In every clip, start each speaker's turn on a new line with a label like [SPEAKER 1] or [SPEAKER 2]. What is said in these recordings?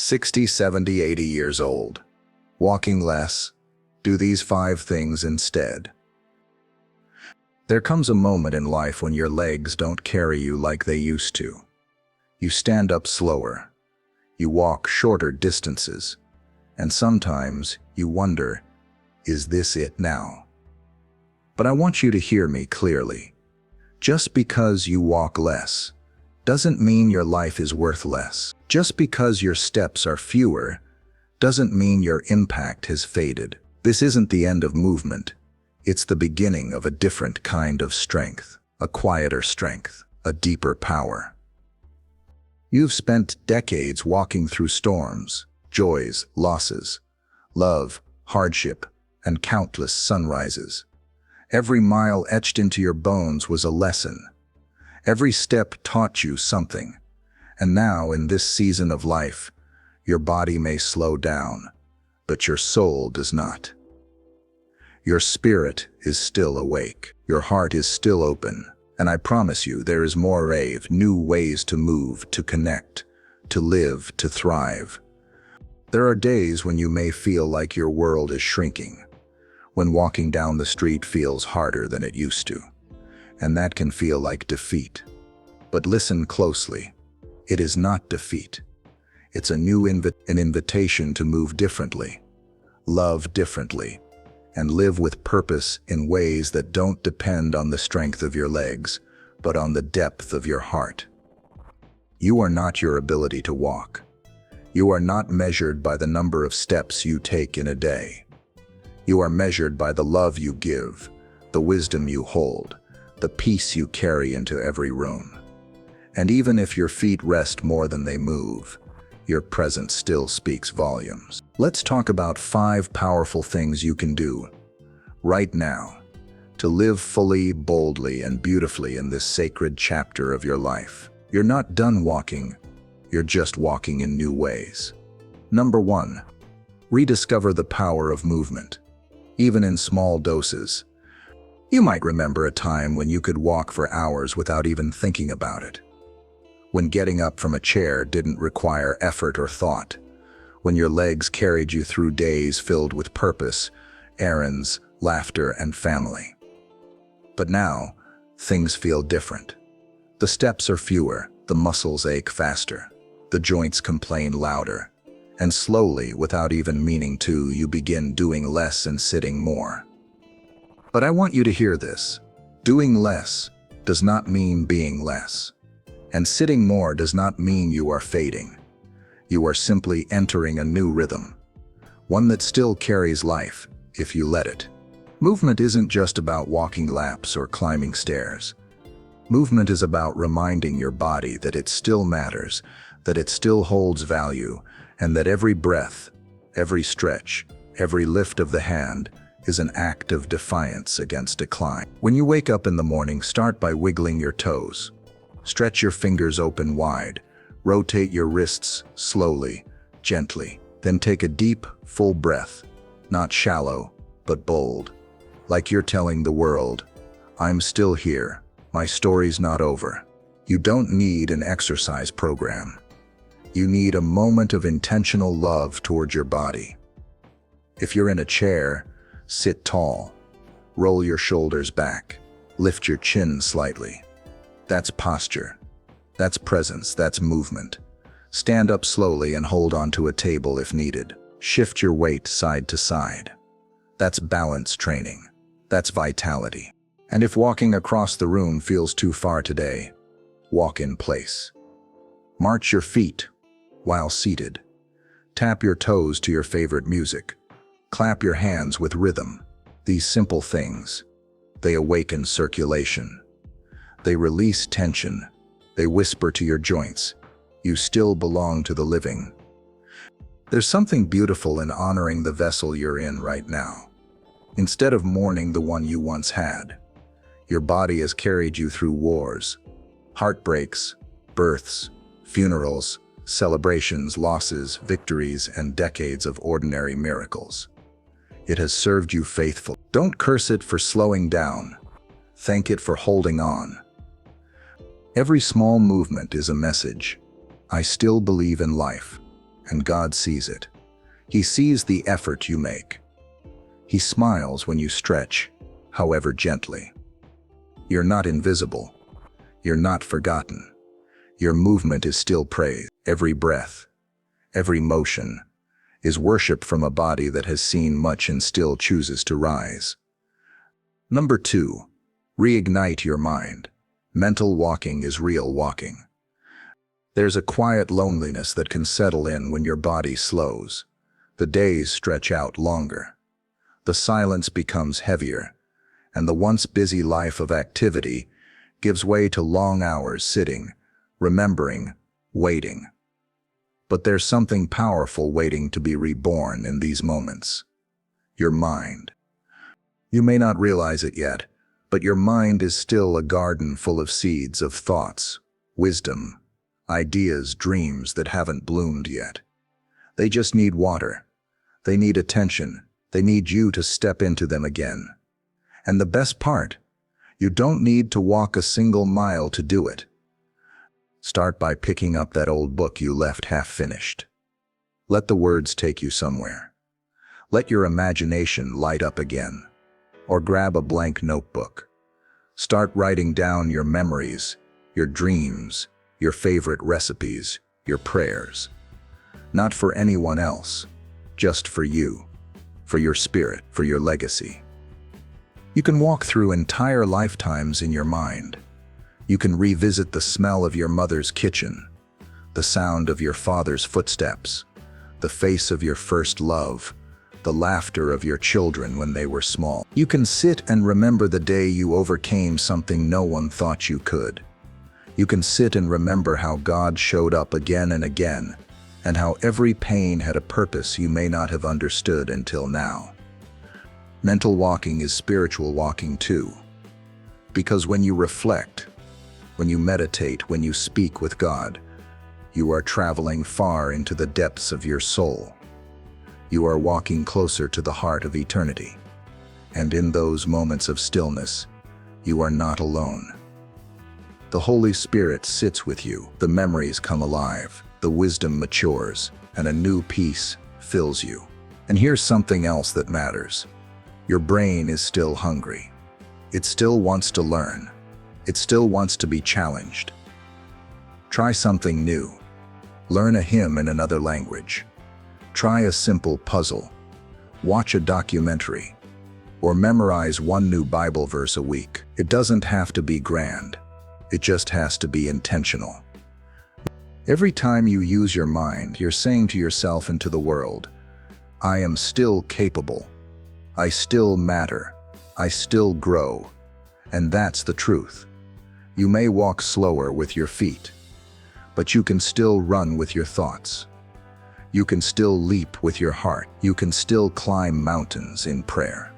[SPEAKER 1] 60, 70, 80 years old. Walking less. Do these 5 things instead. There comes a moment in life when your legs don't carry you like they used to. You stand up slower. You walk shorter distances. And sometimes you wonder, is this it now? But I want you to hear me clearly. Just because you walk less doesn't mean your life is worth less. Just because your steps are fewer doesn't mean your impact has faded. This isn't the end of movement. It's the beginning of a different kind of strength, a quieter strength, a deeper power. You've spent decades walking through storms, joys, losses, love, hardship, and countless sunrises. Every mile etched into your bones was a lesson. Every step taught you something. And now, in this season of life, your body may slow down, but your soul does not. Your spirit is still awake. Your heart is still open. And I promise you, there is more rave, new ways to move, to connect, to live, to thrive. There are days when you may feel like your world is shrinking, when walking down the street feels harder than it used to, and that can feel like defeat. But listen closely. It is not defeat. It's an invitation to move differently, love differently, and live with purpose in ways that don't depend on the strength of your legs, but on the depth of your heart. You are not your ability to walk. You are not measured by the number of steps you take in a day. You are measured by the love you give, the wisdom you hold, the peace you carry into every room. And even if your feet rest more than they move, your presence still speaks volumes. Let's talk about 5 powerful things you can do right now to live fully, boldly, and beautifully in this sacred chapter of your life. You're not done walking, you're just walking in new ways. Number 1, rediscover the power of movement, even in small doses. You might remember a time when you could walk for hours without even thinking about it. When getting up from a chair didn't require effort or thought. When your legs carried you through days filled with purpose, errands, laughter, and family. But now, things feel different. The steps are fewer, the muscles ache faster, the joints complain louder, and slowly, without even meaning to, you begin doing less and sitting more. But I want you to hear this. Doing less does not mean being less. And sitting more does not mean you are fading. You are simply entering a new rhythm, one that still carries life, if you let it. Movement isn't just about walking laps or climbing stairs. Movement is about reminding your body that it still matters, that it still holds value, and that every breath, every stretch, every lift of the hand is an act of defiance against decline. When you wake up in the morning, start by wiggling your toes. Stretch your fingers open wide. Rotate your wrists slowly, gently. Then take a deep, full breath. Not shallow, but bold. Like you're telling the world, I'm still here. My story's not over. You don't need an exercise program. You need a moment of intentional love toward your body. If you're in a chair, sit tall. Roll your shoulders back. Lift your chin slightly. That's posture. That's presence. That's movement. Stand up slowly and hold onto a table if needed. Shift your weight side to side. That's balance training. That's vitality. And if walking across the room feels too far today, walk in place. March your feet while seated. Tap your toes to your favorite music. Clap your hands with rhythm. These simple things, they awaken circulation. They release tension. They whisper to your joints, you still belong to the living. There's something beautiful in honoring the vessel you're in right now. Instead of mourning the one you once had, your body has carried you through wars, heartbreaks, births, funerals, celebrations, losses, victories, and decades of ordinary miracles. It has served you faithfully. Don't curse it for slowing down. Thank it for holding on. Every small movement is a message. I still believe in life, and God sees it. He sees the effort you make. He smiles when you stretch, however gently. You're not invisible. You're not forgotten. Your movement is still praised. Every breath, every motion, is worship from a body that has seen much and still chooses to rise. Number 2, reignite your mind. Mental walking is real walking. There's a quiet loneliness that can settle in when your body slows. The days stretch out longer. The silence becomes heavier, and the once busy life of activity gives way to long hours sitting, remembering, waiting. But there's something powerful waiting to be reborn in these moments. Your mind. You may not realize it yet, but your mind is still a garden full of seeds of thoughts, wisdom, ideas, dreams that haven't bloomed yet. They just need water. They need attention. They need you to step into them again. And the best part, you don't need to walk a single mile to do it. Start by picking up that old book you left half finished. Let the words take you somewhere. Let your imagination light up again. Or grab a blank notebook. Start writing down your memories, your dreams, your favorite recipes, your prayers. Not for anyone else, just for you, for your spirit, for your legacy. You can walk through entire lifetimes in your mind. You can revisit the smell of your mother's kitchen, the sound of your father's footsteps, the face of your first love, the laughter of your children when they were small. You can sit and remember the day you overcame something no one thought you could. You can sit and remember how God showed up again and again, and how every pain had a purpose you may not have understood until now. Mental walking is spiritual walking too. Because when you reflect, when you meditate, when you speak with God, you are traveling far into the depths of your soul. You are walking closer to the heart of eternity. And in those moments of stillness, you are not alone. The Holy Spirit sits with you, the memories come alive, the wisdom matures, and a new peace fills you. And here's something else that matters. Your brain is still hungry. It still wants to learn. It still wants to be challenged. Try something new. Learn a hymn in another language. Try a simple puzzle. Watch a documentary. Or memorize one new Bible verse a week. It doesn't have to be grand. It just has to be intentional. Every time you use your mind, you're saying to yourself and to the world, I am still capable. I still matter. I still grow. And that's the truth. You may walk slower with your feet, but you can still run with your thoughts. You can still leap with your heart. You can still climb mountains in prayer.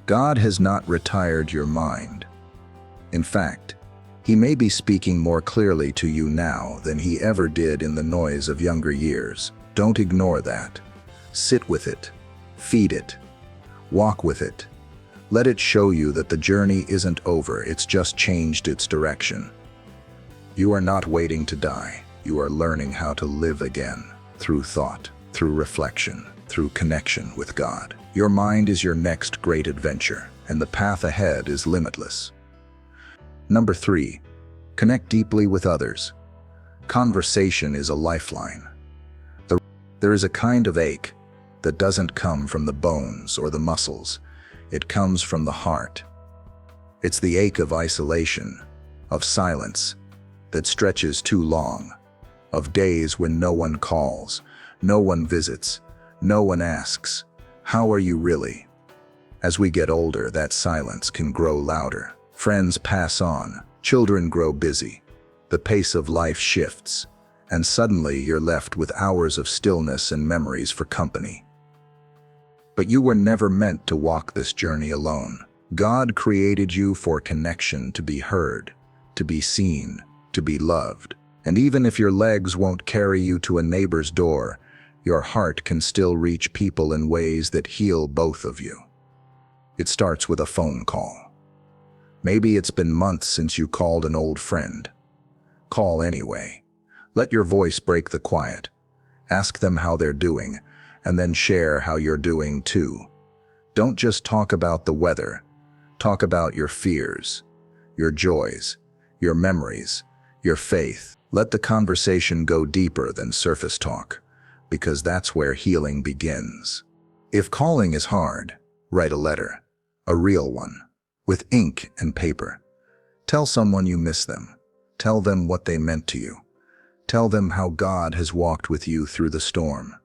[SPEAKER 1] God has not retired your mind. In fact, He may be speaking more clearly to you now than He ever did in the noise of younger years. Don't ignore that. Sit with it. Feed it. Walk with it. Let it show you that the journey isn't over, it's just changed its direction. You are not waiting to die. You are learning how to live again, through thought, through reflection, through connection with God. Your mind is your next great adventure, and the path ahead is limitless. Number 3, connect deeply with others. Conversation is a lifeline. There is a kind of ache that doesn't come from the bones or the muscles. It comes from the heart. It's the ache of isolation, of silence that stretches too long, of days when no one calls, no one visits, no one asks, "How are you really?" As we get older, that silence can grow louder. Friends pass on, children grow busy, the pace of life shifts, and suddenly you're left with hours of stillness and memories for company. But you were never meant to walk this journey alone. God created you for connection, to be heard, to be seen, to be loved. And even if your legs won't carry you to a neighbor's door, your heart can still reach people in ways that heal both of you. It starts with a phone call. Maybe it's been months since you called an old friend. Call anyway. Let your voice break the quiet, Ask them how they're doing, and then share how you're doing too. Don't just talk about the weather. Talk about your fears, your joys, your memories, your faith. Let the conversation go deeper than surface talk, because that's where healing begins. If calling is hard, write a letter, a real one, with ink and paper. Tell someone you miss them. Tell them what they meant to you. Tell them how God has walked with you through the storm.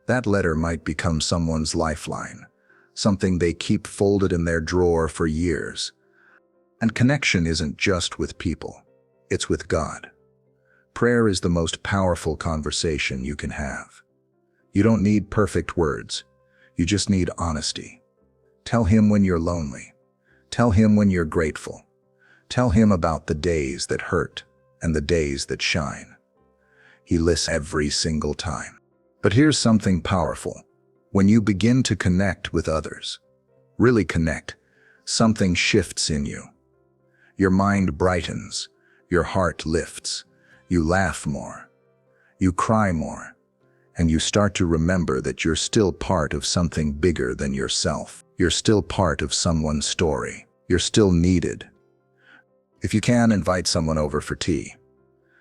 [SPEAKER 1] That letter might become someone's lifeline, something they keep folded in their drawer for years. And connection isn't just with people, it's with God. Prayer is the most powerful conversation you can have. You don't need perfect words, you just need honesty. Tell Him when you're lonely. Tell Him when you're grateful. Tell Him about the days that hurt and the days that shine. He listens every single time. But here's something powerful. When you begin to connect with others, really connect, something shifts in you. Your mind brightens, your heart lifts, you laugh more, you cry more, and you start to remember that you're still part of something bigger than yourself. You're still part of someone's story. You're still needed. If you can, invite someone over for tea.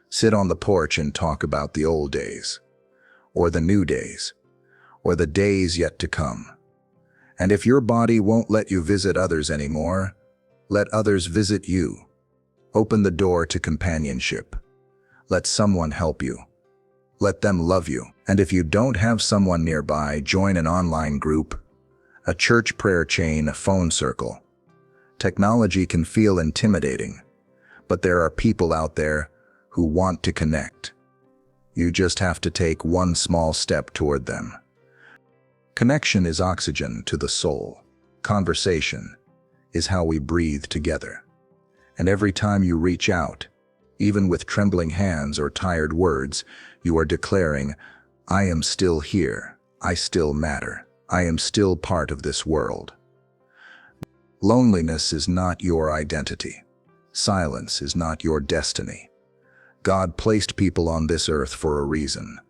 [SPEAKER 1] Sit on the porch and talk about the old days, or the new days, or the days yet to come. And if your body won't let you visit others anymore, let others visit you. Open the door to companionship. Let someone help you. Let them love you. And if you don't have someone nearby, join an online group, a church prayer chain, a phone circle. Technology can feel intimidating, but there are people out there who want to connect. You just have to take one small step toward them. Connection is oxygen to the soul. Conversation is how we breathe together. And every time you reach out, even with trembling hands or tired words, you are declaring, I am still here. I still matter. I am still part of this world. Loneliness is not your identity. Silence is not your destiny. God placed people on this earth for a reason,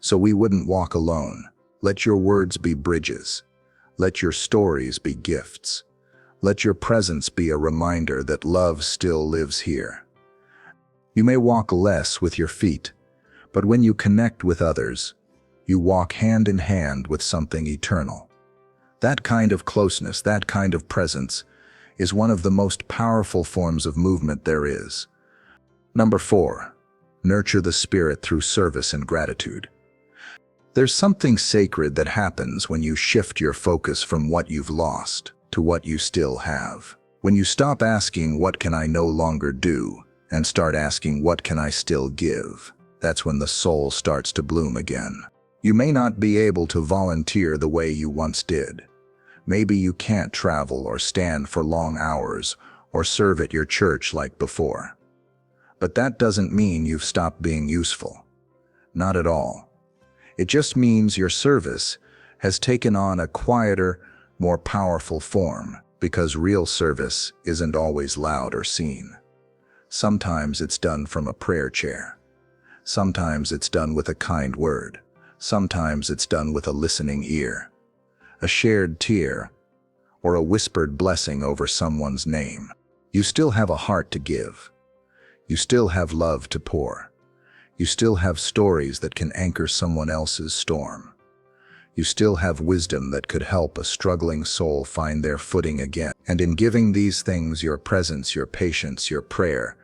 [SPEAKER 1] so we wouldn't walk alone. Let your words be bridges. Let your stories be gifts. Let your presence be a reminder that love still lives here. You may walk less with your feet, but when you connect with others, you walk hand in hand with something eternal. That kind of closeness, that kind of presence, is one of the most powerful forms of movement there is. Number 4, nurture the spirit through service and gratitude. There's something sacred that happens when you shift your focus from what you've lost to what you still have. When you stop asking, what can I no longer do, and start asking, what can I still give? That's when the soul starts to bloom again. You may not be able to volunteer the way you once did. Maybe you can't travel or stand for long hours or serve at your church like before. But that doesn't mean you've stopped being useful. Not at all. It just means your service has taken on a quieter, more powerful form, because real service isn't always loud or seen. Sometimes it's done from a prayer chair. Sometimes it's done with a kind word. Sometimes it's done with a listening ear, a shared tear, or a whispered blessing over someone's name. You still have a heart to give. You still have love to pour. You still have stories that can anchor someone else's storm. You still have wisdom that could help a struggling soul find their footing again. And in giving these things, your presence, your patience, your prayer,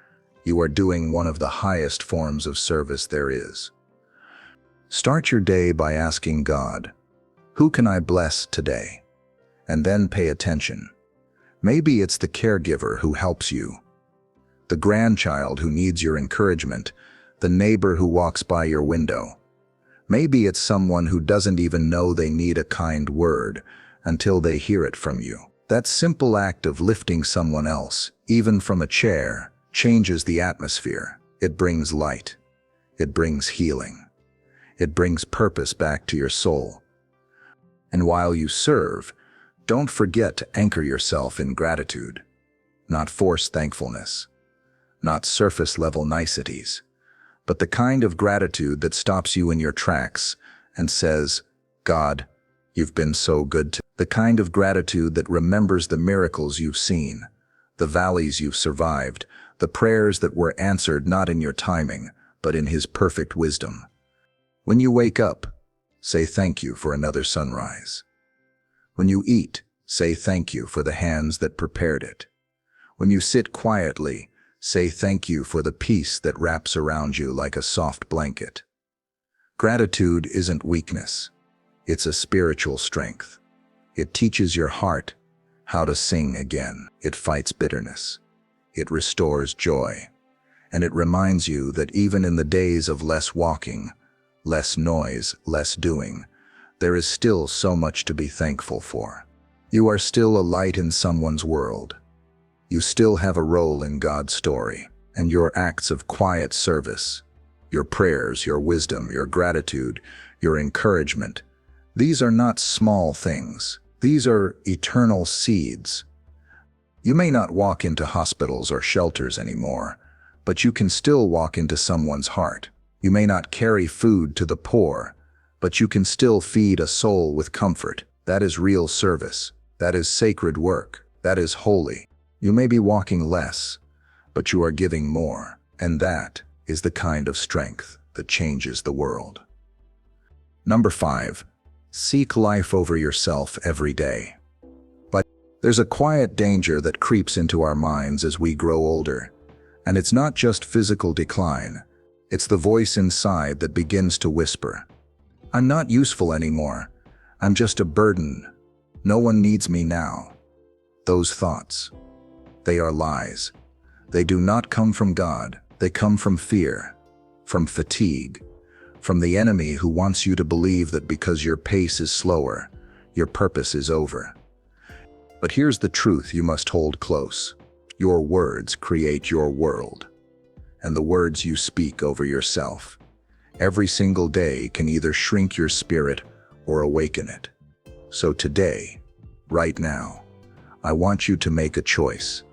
[SPEAKER 1] you are doing one of the highest forms of service there is. Start your day by asking God, who can I bless today? And then pay attention. Maybe it's the caregiver who helps you, the grandchild who needs your encouragement, the neighbor who walks by your window. Maybe it's someone who doesn't even know they need a kind word until they hear it from you. That simple act of lifting someone else, even from a chair, changes the atmosphere. It brings light. It brings healing. It brings purpose back to your soul. And while you serve, don't forget to anchor yourself in gratitude, not forced thankfulness, not surface-level niceties, but the kind of gratitude that stops you in your tracks and says, God, you've been so good to me. The kind of gratitude that remembers the miracles you've seen, the valleys you've survived, the prayers that were answered not in your timing, but in His perfect wisdom. When you wake up, say thank you for another sunrise. When you eat, say thank you for the hands that prepared it. When you sit quietly, say thank you for the peace that wraps around you like a soft blanket. Gratitude isn't weakness. It's a spiritual strength. It teaches your heart how to sing again. It fights bitterness. It restores joy. And it reminds you that even in the days of less walking, less noise, less doing, there is still so much to be thankful for. You are still a light in someone's world. You still have a role in God's story, and your acts of quiet service, your prayers, your wisdom, your gratitude, your encouragement, these are not small things. These are eternal seeds. You may not walk into hospitals or shelters anymore, but you can still walk into someone's heart. You may not carry food to the poor, but you can still feed a soul with comfort. That is real service. That is sacred work. That is holy. You may be walking less, but you are giving more, and that is the kind of strength that changes the world. Number 5, seek life over yourself every day. But there's a quiet danger that creeps into our minds as we grow older, and it's not just physical decline. It's the voice inside that begins to whisper, I'm not useful anymore. I'm just a burden. No one needs me now. Those thoughts, they are lies. They do not come from God. They come from fear, from fatigue, from the enemy who wants you to believe that because your pace is slower, your purpose is over. But here's the truth you must hold close. Your words create your world, and the words you speak over yourself every single day can either shrink your spirit or awaken it. So today, right now, I want you to make a choice.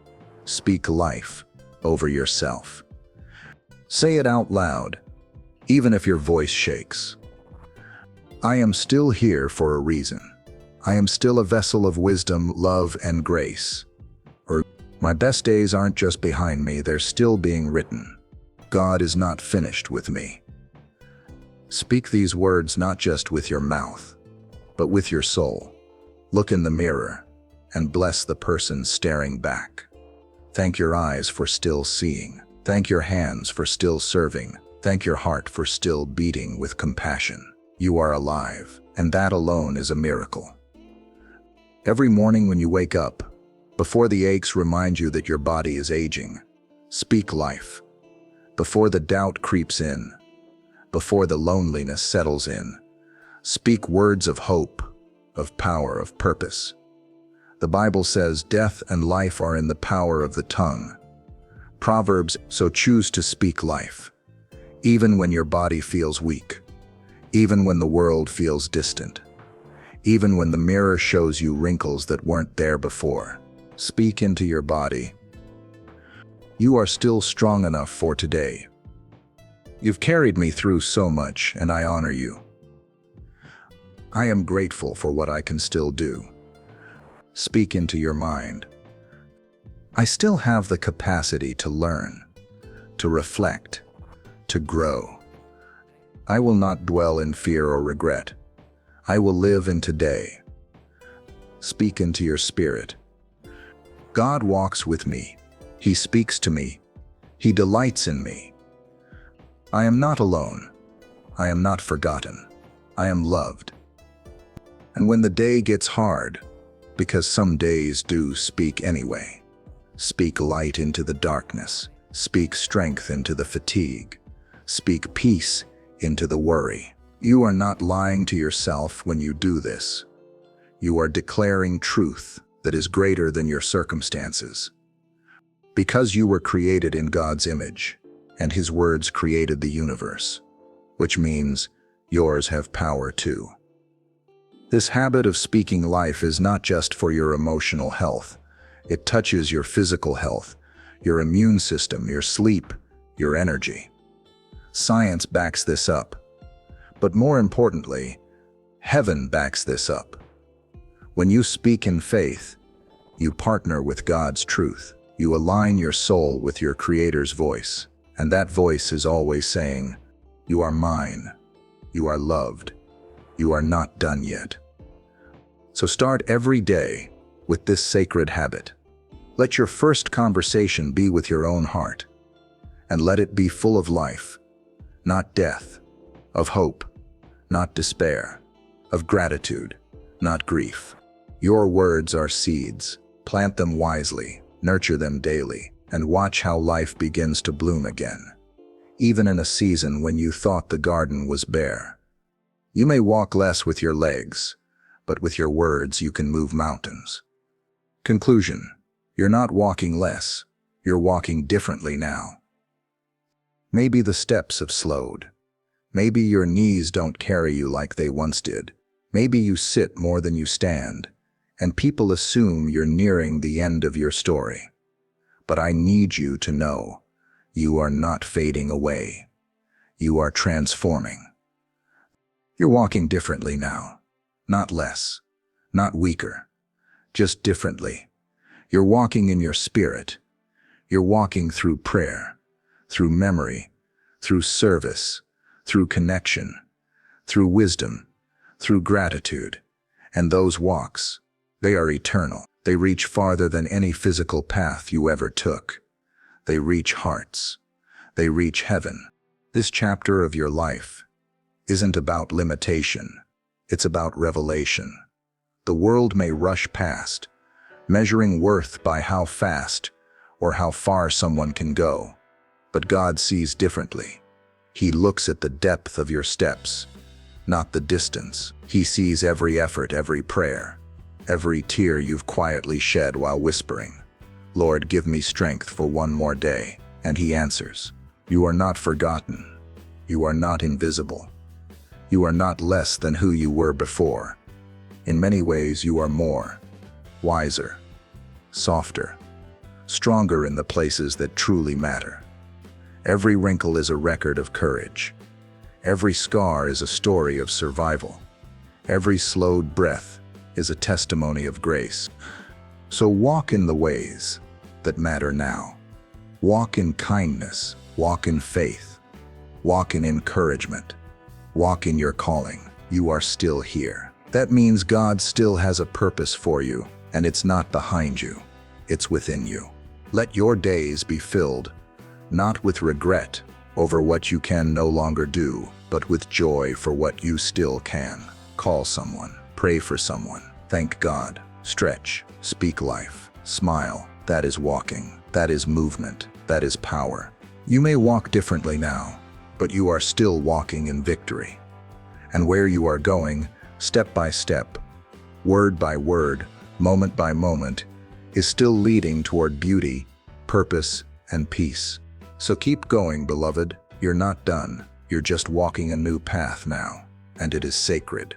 [SPEAKER 1] Speak life over yourself. Say it out loud, even if your voice shakes. I am still here for a reason. I am still a vessel of wisdom, love, and grace. Or, my best days aren't just behind me, they're still being written. God is not finished with me. Speak these words not just with your mouth, but with your soul. Look in the mirror and bless the person staring back. Thank your eyes for still seeing. Thank your hands for still serving. Thank your heart for still beating with compassion. You are alive, and that alone is a miracle. Every morning when you wake up, before the aches remind you that your body is aging, speak life. Before the doubt creeps in, before the loneliness settles in, speak words of hope, of power, of purpose. The Bible says death and life are in the power of the tongue. Proverbs, so choose to speak life, even when your body feels weak, even when the world feels distant, even when the mirror shows you wrinkles that weren't there before. Speak into your body. You are still strong enough for today. You've carried me through so much, and I honor you. I am grateful for what I can still do. Speak into your mind. I still have the capacity to learn, to reflect, to grow. I will not dwell in fear or regret. I will live in today. Speak into your spirit. God walks with me. He speaks to me. He delights in me. I am not alone. I am not forgotten. I am loved. And when the day gets hard, because some days do, speak anyway. Speak light into the darkness. Speak strength into the fatigue. Speak peace into the worry. You are not lying to yourself when you do this. You are declaring truth that is greater than your circumstances. Because you were created in God's image, and His words created the universe, which means yours have power too. This habit of speaking life is not just for your emotional health. It touches your physical health, your immune system, your sleep, your energy. Science backs this up. But more importantly, heaven backs this up. When you speak in faith, you partner with God's truth. You align your soul with your Creator's voice, and that voice is always saying, "You are mine. You are loved. You are not done yet." So start every day with this sacred habit. Let your first conversation be with your own heart, and let it be full of life, not death, of hope, not despair, of gratitude, not grief. Your words are seeds. Plant them wisely, nurture them daily, and watch how life begins to bloom again. Even in a season when you thought the garden was bare. You may walk less with your legs, but with your words you can move mountains. Conclusion: you're not walking less, you're walking differently now. Maybe the steps have slowed. Maybe your knees don't carry you like they once did. Maybe you sit more than you stand, and people assume you're nearing the end of your story. But I need you to know, you are not fading away. You are transforming. You're walking differently now. Not less, not weaker, just differently. You're walking in your spirit. You're walking through prayer, through memory, through service, through connection, through wisdom, through gratitude. And those walks, they are eternal. They reach farther than any physical path you ever took. They reach hearts. They reach heaven. This chapter of your life isn't about limitation. It's about revelation. The world may rush past, measuring worth by how fast or how far someone can go. But God sees differently. He looks at the depth of your steps, not the distance. He sees every effort, every prayer, every tear you've quietly shed while whispering, "Lord, give me strength for one more day." And He answers, "You are not forgotten. You are not invisible. You are not less than who you were before. In many ways, you are more, wiser, softer, stronger in the places that truly matter." Every wrinkle is a record of courage. Every scar is a story of survival. Every slowed breath is a testimony of grace. So walk in the ways that matter now. Walk in kindness. Walk in faith. Walk in encouragement. Walk in your calling. You are still here. That means God still has a purpose for you, and it's not behind you. It's within you. Let your days be filled, not with regret over what you can no longer do, but with joy for what you still can. Call someone. Pray for someone. Thank God. Stretch. Speak life. Smile. That is walking. That is movement. That is power. You may walk differently now, but you are still walking in victory. And where you are going, step by step, word by word, moment by moment, is still leading toward beauty, purpose, and peace. So keep going, beloved. You're not done. You're just walking a new path now, and it is sacred.